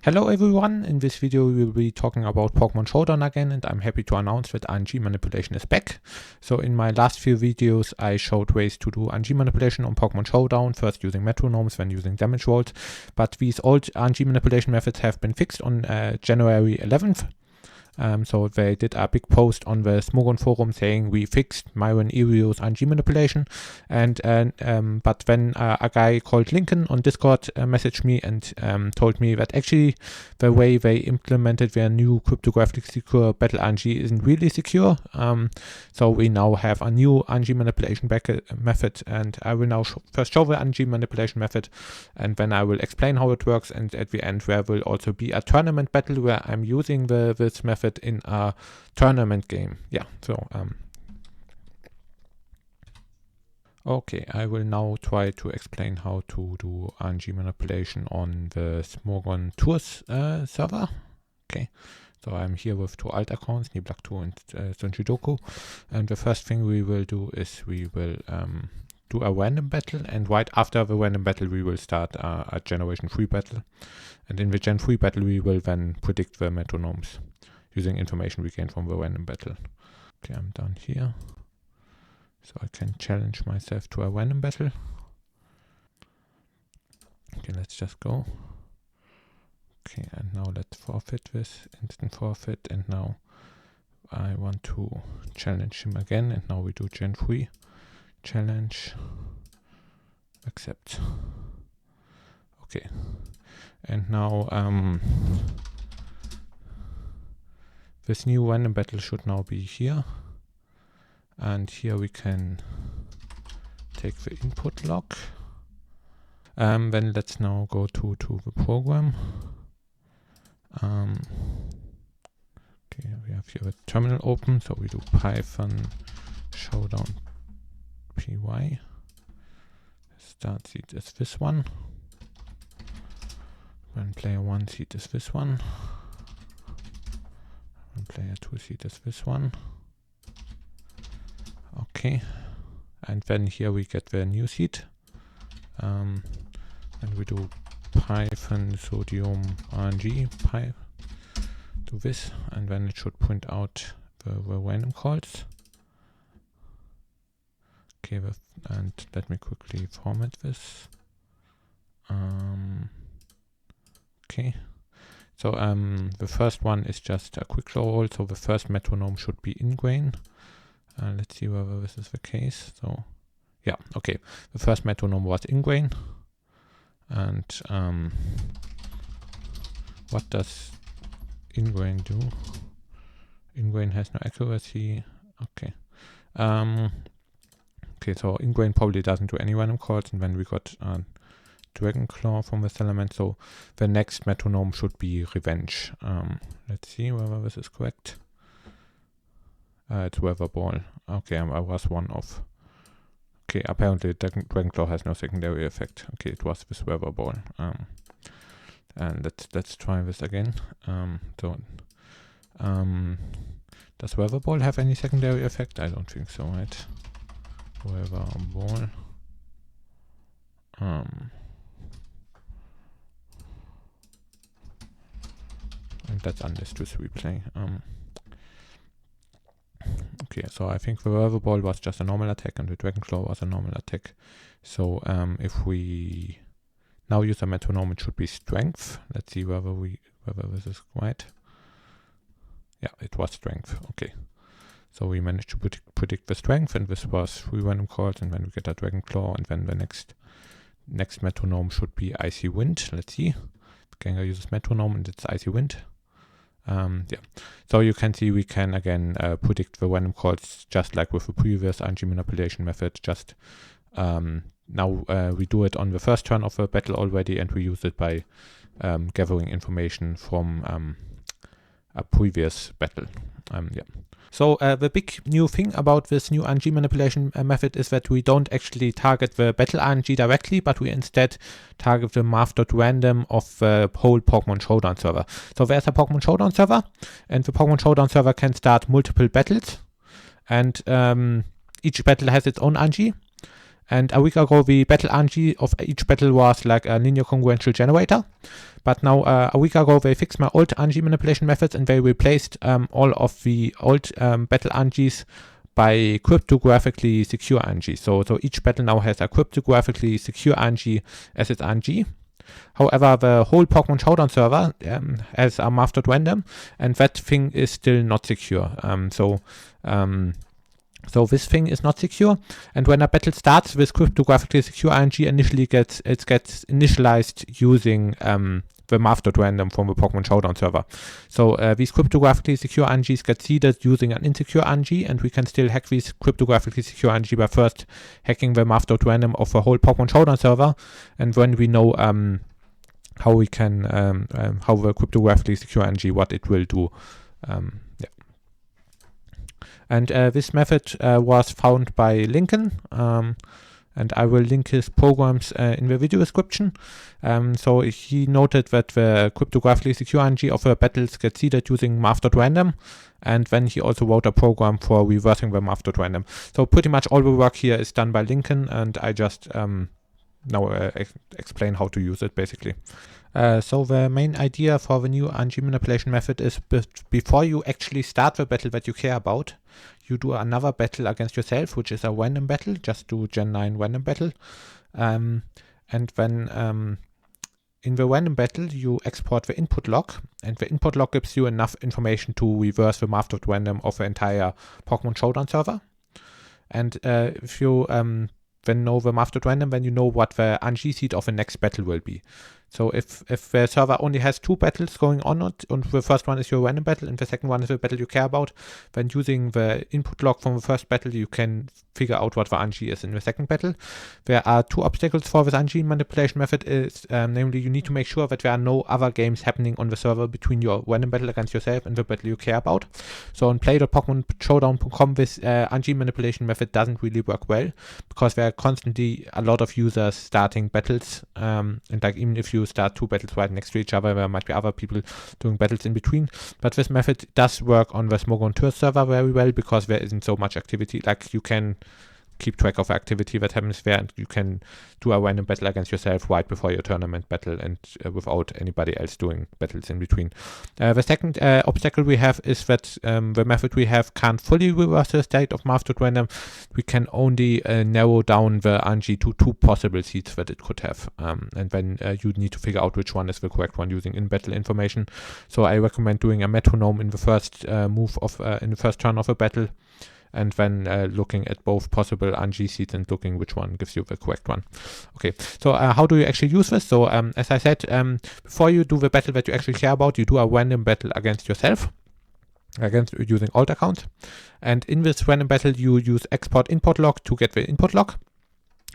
Hello everyone, in this video we will be talking about Pokemon Showdown again, and I'm happy to announce that RNG Manipulation is back. So in my last few videos I showed ways to do RNG Manipulation on Pokemon Showdown, first using metronomes, then using damage rolls, but these old RNG Manipulation methods have been fixed on January 11th. So they did a big post on the Smogon forum saying we fixed Myron Erio's RNG manipulation, and but then a guy called Lincoln on Discord messaged me and told me that actually the way they implemented their new cryptographically secure battle RNG isn't really secure. So we now have a new RNG manipulation method, and I will now first show the RNG manipulation method, and then I will explain how it works, and at the end there will also be a tournament battle where I'm using this method in a tournament game. Yeah, so okay, I will now try to explain how to do RNG manipulation on the Smogon Tours server. Okay, so I'm here with two alt accounts, Niblak2 and Sunjidoku, and the first thing we will do is we will do a random battle, and right after the random battle we will start a generation 3 battle, and in the gen 3 battle we will then predict the metronomes using information we gain from the random battle. Okay, I'm down here, so I can challenge myself to a random battle. Okay, let's just go. Okay, and now let's forfeit this, instant forfeit, and now I want to challenge him again, and now we do gen 3, challenge, accept. Okay, and now this new random battle should now be here, and here we can take the input log. Then let's now go to the program. Okay, we have here a terminal open, so we do Python Showdown py. Start seed is this one. When player 1 seed is this one. And player 2 seed is this one. Okay, and then here we get the new seed, and we do Python sodium RNG pi, do this, and then it should print out the random calls. Okay, and let me quickly format this. Okay. So the first one is just a quick roll, so the first metronome should be in-grain. Let's see whether this is the case. So yeah, okay, the first metronome was in-grain. And what does in-grain do? In-grain has no accuracy. Okay. Okay, so in-grain probably doesn't do any random calls, and then we got Dragon Claw from this element, so the next metronome should be Revenge. Let's see whether this is correct. It's Weather Ball. Okay, I was one off. Okay, apparently Dragon Claw has no secondary effect. Okay, it was this Weather Ball. And let's try this again. Does Weather Ball have any secondary effect? I don't think so, right? Weather Ball. And that's unless to replay. Okay, so I think the Weather Ball was just a normal attack and the Dragon Claw was a normal attack. So if we now use a metronome, it should be Strength. Let's see whether this is right. Yeah, it was Strength. Okay, so we managed to predict the Strength, and this was 3 random calls, and then we get a Dragon Claw, and then the next metronome should be Icy Wind. Let's see. Gengar uses metronome and it's Icy Wind. Yeah, so you can see we can again predict the random calls just like with the previous RNG manipulation method. Just now we do it on the first turn of the battle already, and we use it by gathering information from a previous battle. Yeah. So the big new thing about this new RNG manipulation method is that we don't actually target the battle RNG directly, but we instead target the math.random of the whole Pokemon Showdown server. So there's a Pokemon Showdown server, and the Pokemon Showdown server can start multiple battles, and each battle has its own RNG. And a week ago, the battle RNG of each battle was like a linear congruential generator. But now, a week ago, they fixed my old RNG manipulation methods, and they replaced all of the old battle RNGs by cryptographically secure RNG. So each battle now has a cryptographically secure RNG as its RNG. However, the whole Pokemon Showdown server has a mastered random, and that thing is still not secure. So this thing is not secure, and when a battle starts with cryptographically secure RNG, initially gets initialized using the mastered random from the Pokemon Showdown server. So these cryptographically secure RNGs get seeded using an insecure RNG, and we can still hack these cryptographically secure RNG by first hacking the mastered random of the whole Pokemon Showdown server, and when we know how we can how the cryptographically secure RNG, what it will do. And this method was found by Lincoln, and I will link his programs in the video description. So he noted that the cryptographically secure RNG of the battles get seeded using mastered random, and then he also wrote a program for reversing the mastered random. So pretty much all the work here is done by Lincoln, and I just now explain how to use it basically. So the main idea for the new RNG manipulation method is before you actually start the battle that you care about, you do another battle against yourself, which is a random battle. Just do Gen 9 random battle. And then in the random battle, you export the input log, and the input log gives you enough information to reverse the mastered random of the entire Pokemon Showdown server. And if you then know the mastered random, then you know what the RNG seed of the next battle will be. So if the server only has two battles going on, and the first one is your random battle and the second one is the battle you care about, then using the input log from the first battle, you can figure out what the RNG is in the second battle. There are two obstacles for this RNG manipulation method. Namely, you need to make sure that there are no other games happening on the server between your random battle against yourself and the battle you care about. So on play.pokemonshowdown.com, this RNG manipulation method doesn't really work well, because there are constantly a lot of users starting battles, and like even if you start two battles right next to each other, there might be other people doing battles in between. But this method does work on the Smogon Tour server very well, because there isn't so much activity. Like, you can keep track of activity that happens there, and you can do a random battle against yourself right before your tournament battle, and without anybody else doing battles in between. The second obstacle we have is that the method we have can't fully reverse the state of mastered random. We can only narrow down the RNG to two possible seeds that it could have, and then you need to figure out which one is the correct one using in-battle information. So I recommend doing a metronome in the first move of in the first turn of a battle, and then looking at both possible RNG seeds and looking which one gives you the correct one. Okay, so how do you actually use this? So as I said, before you do the battle that you actually care about, you do a random battle against yourself, using alt account. And in this random battle, you use export input log to get the input log.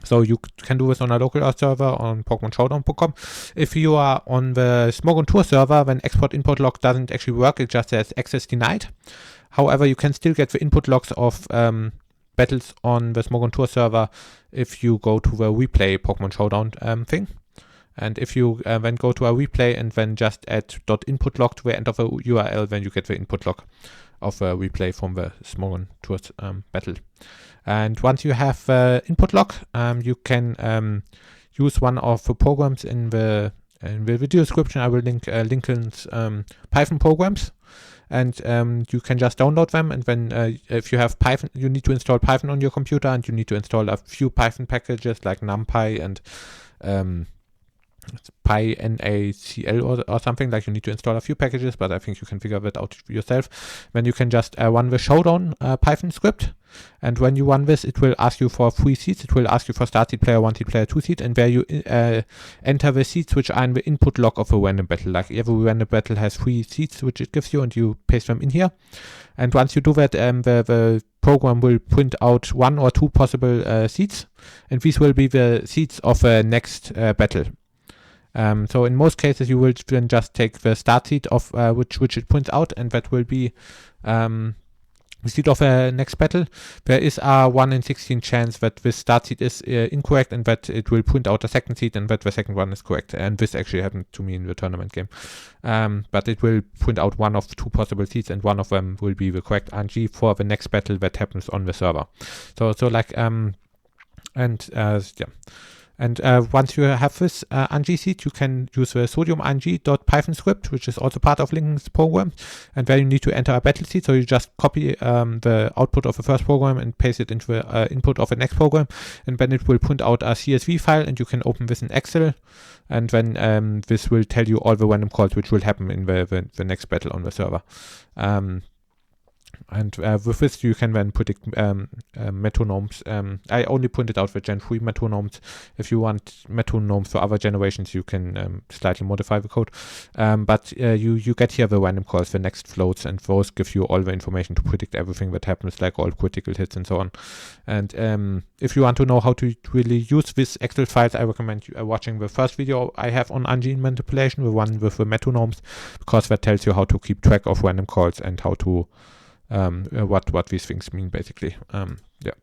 So you can do this on a local server on PokemonShowdown.com. If you are on the Smogon Tour server, then export input log doesn't actually work. It just says access denied. However, you can still get the input logs of battles on the Smogon Tour server if you go to the replay Pokemon Showdown thing. And if you then go to a replay and then just add .input log to the end of a URL, then you get the input log of a replay from the Smogon Tour battle. And once you have input log, you can use one of the programs in the video description. I will link Lincoln's Python programs. And you can just download them, and then if you have Python, you need to install Python on your computer, and you need to install a few Python packages like NumPy and PyNACL or something. Like, you need to install a few packages, but I think you can figure that out yourself. Then you can just run the Showdown Python script, and when you run this, it will ask you for 3 seeds. It will ask you for start seed, player 1 seed, player 2 seed, and where you enter the seeds which are in the input log of a random battle. Like, every random battle has 3 seeds which it gives you, and you paste them in here. And once you do that, the program will print out 1 or 2 possible seeds, and these will be the seeds of the next battle. So in most cases, you will then just take the start seed of which it prints out, and that will be the seed of the next battle. There is a 1 in 16 chance that this start seed is incorrect, and that it will print out a second seed, and that the second one is correct. And this actually happened to me in the tournament game. But it will print out 1 of 2 possible seeds, and 1 of them will be the correct RNG for the next battle that happens on the server. So like And yeah. And once you have this RNG seed, you can use the sodium RNG.python script, which is also part of Lincoln's program. And there you need to enter a battle seed. So you just copy the output of the first program and paste it into the input of the next program. And then it will print out a CSV file, and you can open this in Excel. And then this will tell you all the random calls which will happen in the next battle on the server. And with this, you can then predict metronomes. I only printed out the Gen 3 metronomes. If you want metronomes for other generations, you can slightly modify the code. But you get here the random calls, the next floats, and those give you all the information to predict everything that happens, like all critical hits and so on. And if you want to know how to really use these Excel files, I recommend you watching the first video I have on RNG Manipulation, the one with the metronomes, because that tells you how to keep track of random calls and how to what these things mean, basically. Yeah.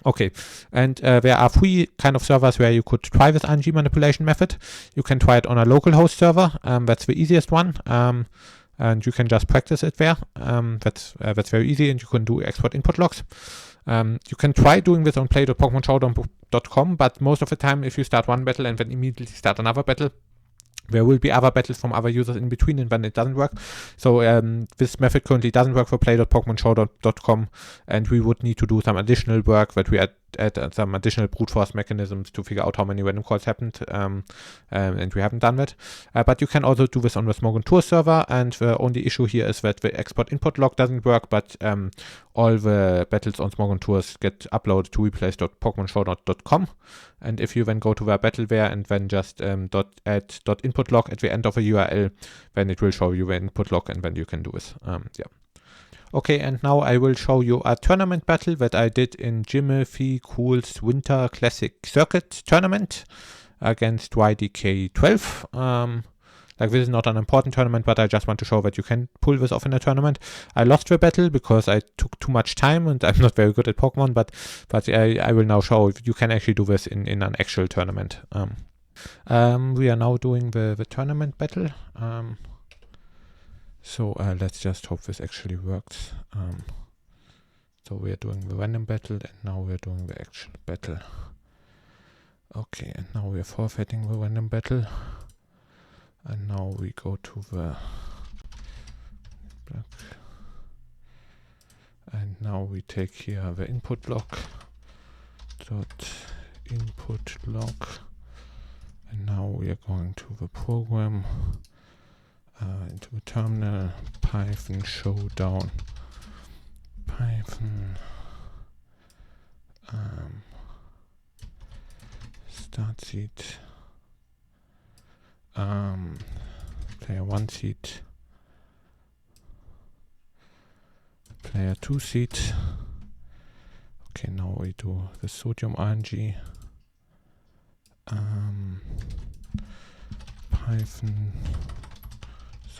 Okay, and there are 3 kind of servers where you could try this RNG manipulation method. You can try it on a local host server. That's the easiest one. And you can just practice it there. That's very easy, and you can do export input logs. You can try doing this on play.pokemonshowdown.com, but most of the time, if you start one battle and then immediately start another battle, there will be other battles from other users in between, and then it doesn't work. So this method currently doesn't work for play.pokemonshowdown.com, and we would need to do some additional work that we add some additional brute force mechanisms to figure out how many random calls happened, and we haven't done that. But you can also do this on the Smogon Tour server, and the only issue here is that the export input log doesn't work, but all the battles on Smogon Tours get uploaded to replays.pokemonshowdown.com. And if you then go to the battle there and then just add .input log at the end of a URL, then it will show you the input log, and then you can do this. Yeah. Okay, and now I will show you a tournament battle that I did in Jimothy Cool's Winter Classic Circuit tournament against YDK12. Like, this is not an important tournament, but I just want to show that you can pull this off in a tournament. I lost the battle because I took too much time, and I'm not very good at Pokemon, but I will now show if you can actually do this in an actual tournament. We are now doing the tournament battle. So let's just hope this actually works. So we are doing the random battle, and now we are doing the actual battle. Okay, and now we are forfeiting the random battle. And now we go to the block. And now we take here the input block. Input log. And now we are going to the program. Into the terminal, Python Showdown, Python start seed, player 1 seed, player 2 seed. Okay, now we do the sodium RNG, Python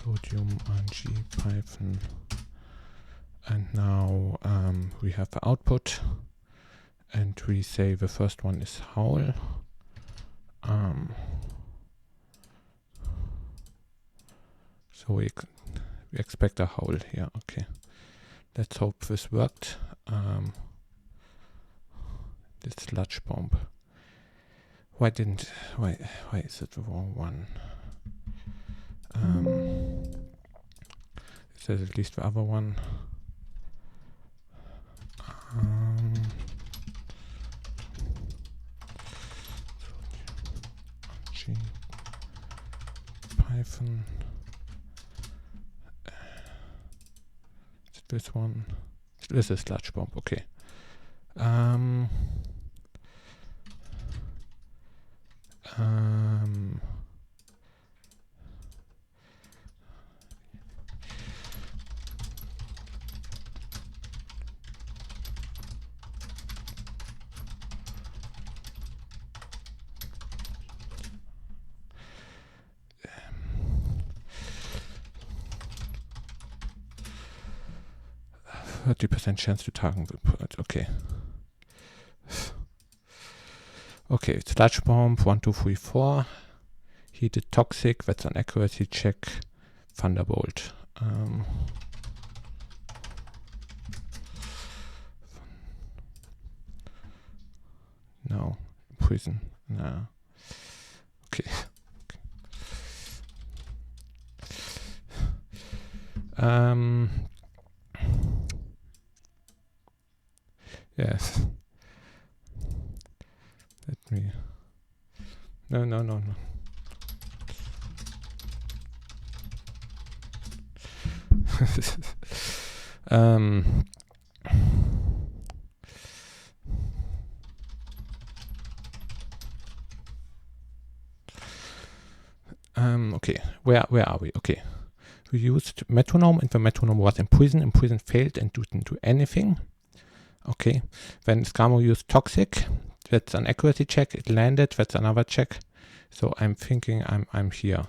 sodium RNG Python, and now we have the output, and we say the first one is howl. So we expect a howl here. Okay, let's hope this worked. This sludge bomb. Why is it the wrong one? Is there at least the other one? Python. Is this one? This is sludge bomb. Okay. 30% chance to target the port. Okay. Okay, sludge bomb 1, 2, 3, 4. Heated toxic. That's an accuracy check. Thunderbolt. No. Prison. No. Okay. Yes. Let me. No. Okay, where are we? Okay, we used metronome, and the metronome was in prison. In prison failed and didn't do anything. Okay, then Scamo used toxic. That's an accuracy check. It landed. That's another check. So I'm thinking I'm here.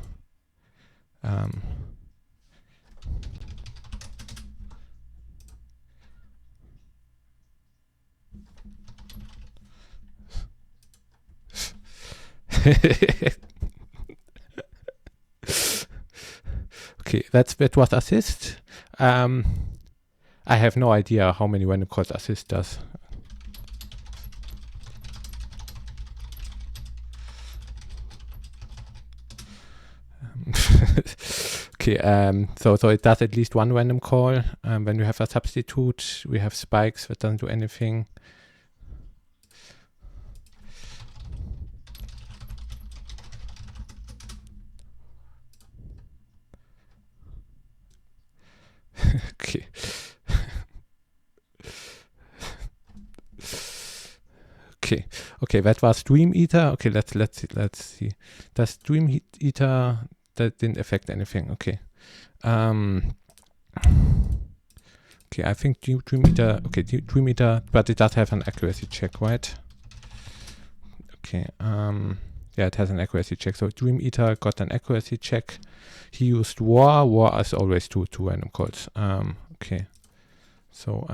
Okay, that was assist. I have no idea how many random calls assist does. Okay, so it does at least one random call. When you have a substitute, we have spikes that doesn't do anything. Okay. Okay, that was Dream Eater. Okay, let's see. Does Dream Eater, that didn't affect anything? Okay. Okay, I think Dream Eater. Okay, Dream Eater, but it does have an accuracy check, right? Okay. Yeah, it has an accuracy check. So Dream Eater got an accuracy check. He used War. War is always two random calls. Okay. So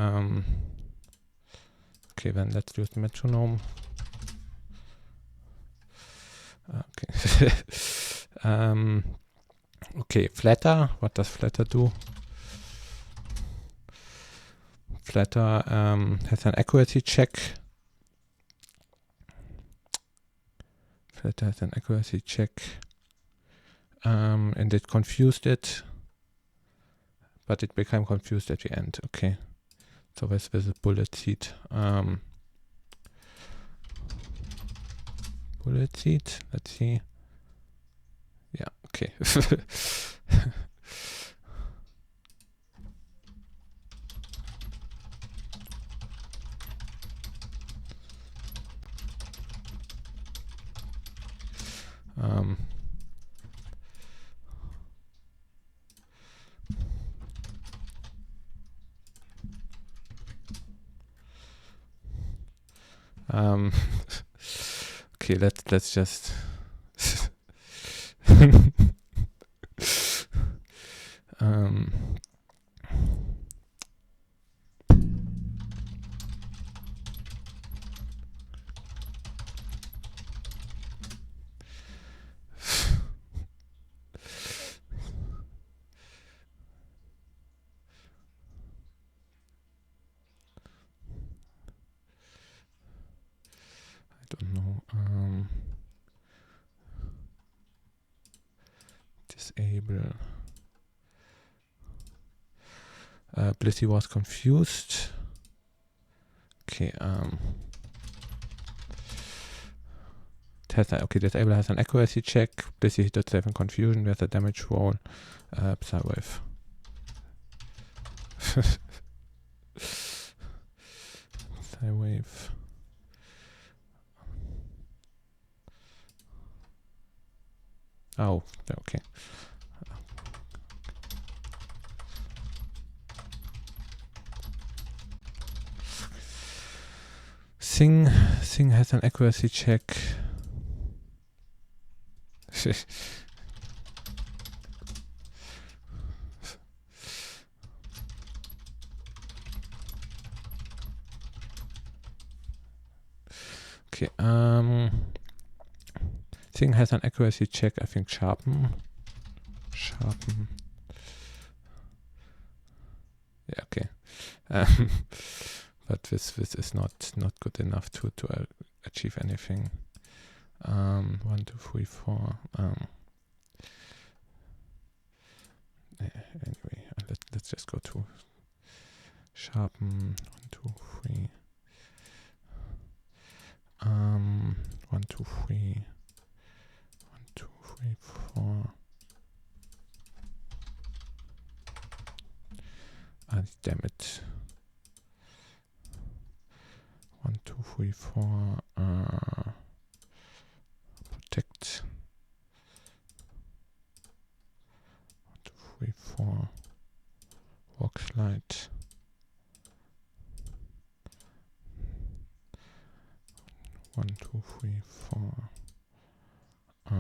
okay, then let's use the metronome. Okay. Okay, Flatter. What does Flatter do? Flatter has an accuracy check. Flatter has an accuracy check. And it confused it. But it became confused at the end. Okay. So this is a bullet seed. Bullet seed. Let's see. Yeah, okay. Okay, let's just I don't know. Disable. Blissey was confused. Okay, okay, Disable has an accuracy check. Blissey does have a confusion. There's a damage roll. Psywave. Psywave. Oh, okay. Sing has an accuracy check. Okay, Sing has an accuracy check, I think Sharpen. Yeah, okay. but this is not good enough to achieve anything. 1, 2, 3, 4. Anyway, let's just go to sharpen 1, 2, 3. 1, 2, 3. 1, 2, 3, 4. Damn it. 1, 2, 3, 4. Protect. 1, 2, 3, 4. Walk slide. 1, 2, 3, 4. I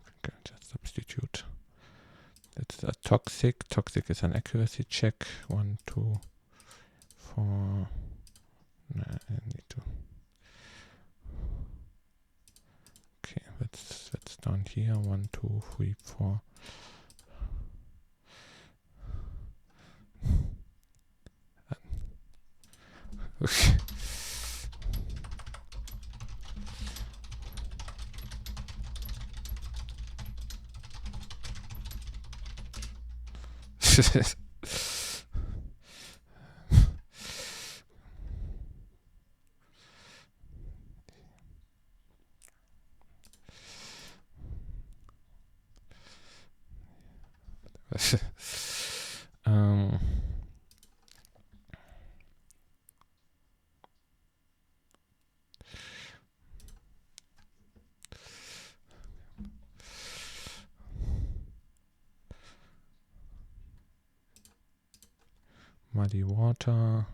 think I'll just substitute. That's a toxic. Toxic is an accuracy check. 1, 2, 4. Nah, I need to. Okay, that's down here. 1, 2, 3, 4. Okay. Muddy water.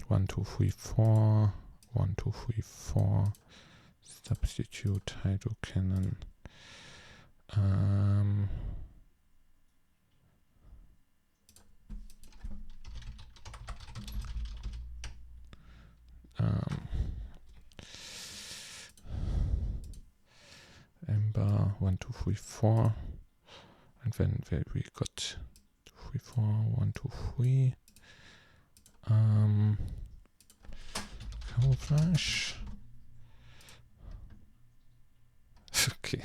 1, 2, 3, 4. 1, 2, 3, 4. Substitute hydro cannon. Ember 1, 2, 3, 4. And then we got 2, 3, 4, 1, 2, 3. Camouflage. Okay.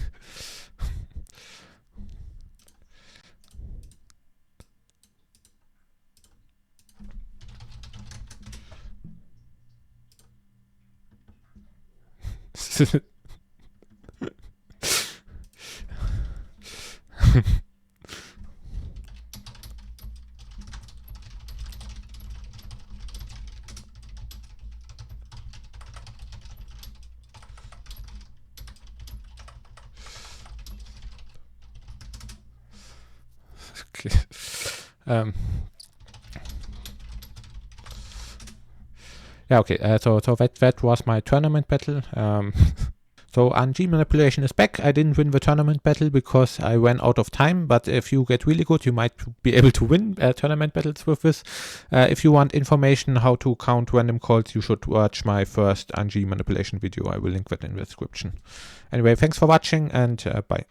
Okay. Yeah, okay. So that was my tournament battle. So RNG Manipulation is back. I didn't win the tournament battle because I ran out of time, but if you get really good, you might be able to win tournament battles with this. If you want information how to count random calls, you should watch my first RNG Manipulation video. I will link that in the description. Anyway, thanks for watching and bye.